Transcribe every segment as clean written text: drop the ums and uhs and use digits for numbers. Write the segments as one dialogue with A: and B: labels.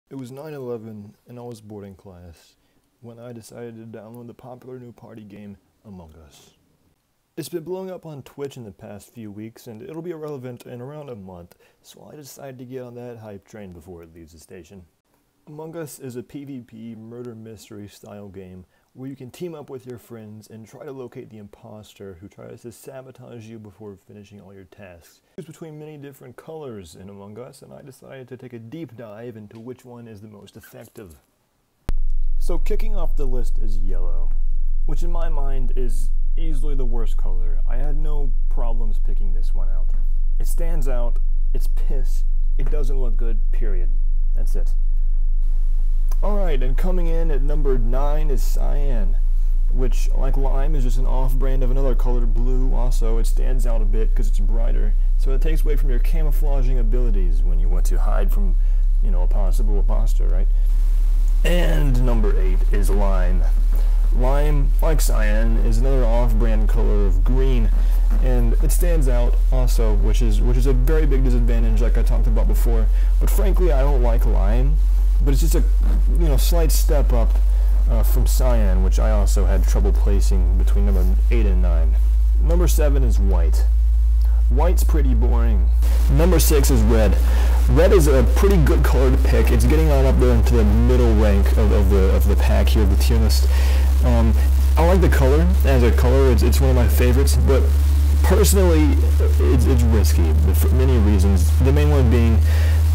A: It was 9/11 and I was bored in class when I decided to download the popular new party game Among Us. It's been blowing up on Twitch in the past few weeks and it'll be irrelevant in around a month, so I decided to get on that hype train before it leaves the station. Among Us is a PvP murder mystery style game where you can team up with your friends and try to locate the imposter who tries to sabotage you before finishing all your tasks. Choose between many different colors in Among Us, and I decided to take a deep dive into which one is the most effective. So kicking off the list is yellow, which in my mind is easily the worst color. I had no problems picking this one out. It stands out, it's piss, it doesn't look good, period. That's it. Alright, and coming in at number 9 is cyan, which, like lime, is just an off-brand of another color, blue. Also, it stands out a bit because it's brighter, so it takes away from your camouflaging abilities when you want to hide from, a possible imposter, right? And number 8 is lime. Lime, like cyan, is another off-brand color of green, and it stands out also, which is a very big disadvantage, like I talked about before. But frankly, I don't like lime. But it's just a slight step up from cyan, which I also had trouble placing between number 8 and 9. Number 7 is white. White's pretty boring. Number 6 is red. Red is a pretty good color to pick. It's getting on up there into the middle rank of the pack here, the tier list. I like the color as a color. It's one of my favorites, but personally, it's risky for many reasons. The main one being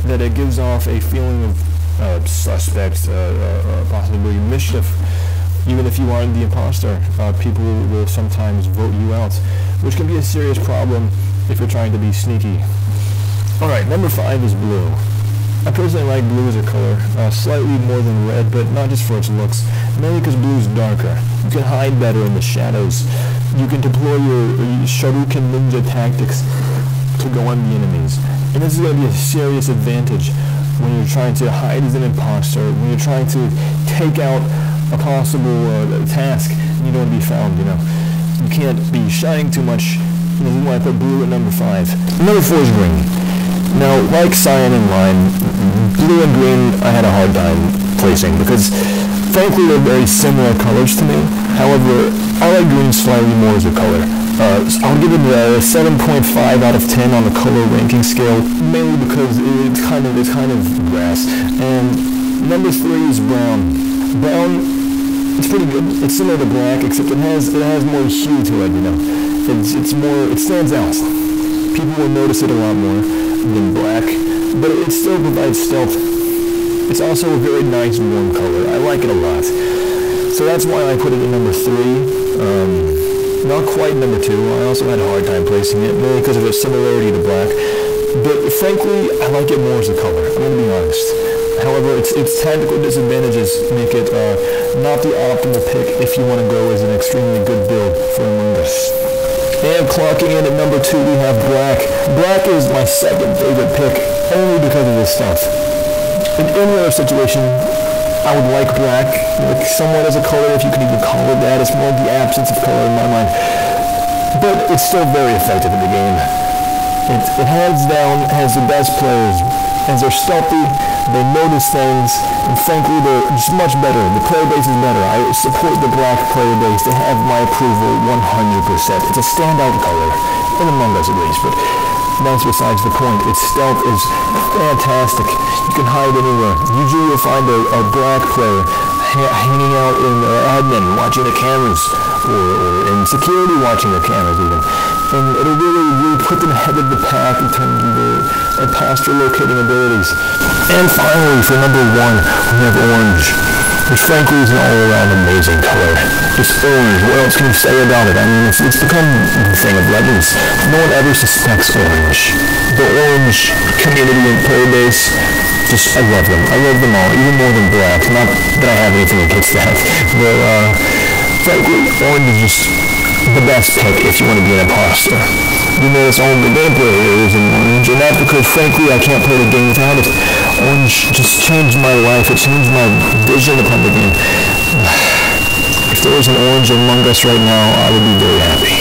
A: that it gives off a feeling of suspect, possibly mischief. Even if you aren't the imposter, people will sometimes vote you out, which can be a serious problem if you're trying to be sneaky. Alright, number 5 is blue. I personally like blue as a color, slightly more than red, but not just for its looks, mainly because blue is darker. You can hide better in the shadows. You can deploy your Shuriken ninja tactics to go on the enemies. And this is going to be a serious advantage when you're trying to hide as an imposter, when you're trying to take out a possible task and you don't want to be found, You can't be shying too much. This is why I put blue at number 5. Number 4 is green. Now, like cyan and lime, blue and green I had a hard time placing because, frankly, they're very similar colors to me. However, I like green slightly more as a color. I'll give it a 7.5 out of 10 on the color ranking scale, mainly because it's kind of grass. And number 3 is brown. Brown, it's pretty good. It's similar to black, except it has more hue to it. It stands out. People will notice it a lot more than black, but it still provides stealth. It's also a very nice warm color. I like it a lot. So that's why I put it at number 3. Not quite number 2. I also had a hard time placing it, mainly because of its similarity to black. But frankly, I like it more as a color. I'm going to be honest. However, its tactical disadvantages make it not the optimal pick if you want to go as an extremely good build for Among Us. And clocking in at number 2, we have black. Black is my second favorite pick, only because of this stuff. In any other situation, I would like black, somewhat as a color, if you can even call it that. It's more the absence of color in my mind. But it's still very effective in the game. It hands down has the best players, as they're stealthy, they notice things, and frankly, they're just much better. The player base is better. I support the black player base. They have my approval 100%. It's a standout color, in Among Us at least, but that's besides the point. Its stealth is fantastic. You can hide anywhere. Usually you'll find a black player hanging out in admin, watching the cameras, or in security watching the cameras even. And it'll really put them ahead of the pack in terms of their imposter locating abilities. And finally, for number 1, we have orange, which frankly is an all-around amazing color. It's orange. What else can you say about it? I mean, it's become the thing of legends. No one ever suspects orange. The orange community and player base, I love them. I love them all, even more than black. Not that I have anything against that, but frankly, orange is just the best pick if you want to be an imposter. You notice all the gameplay is in orange, and that's because, frankly, I can't play the game without it. Orange just changed my life. It changed my vision upon the game. If there was an orange Among Us right now, I would be very happy.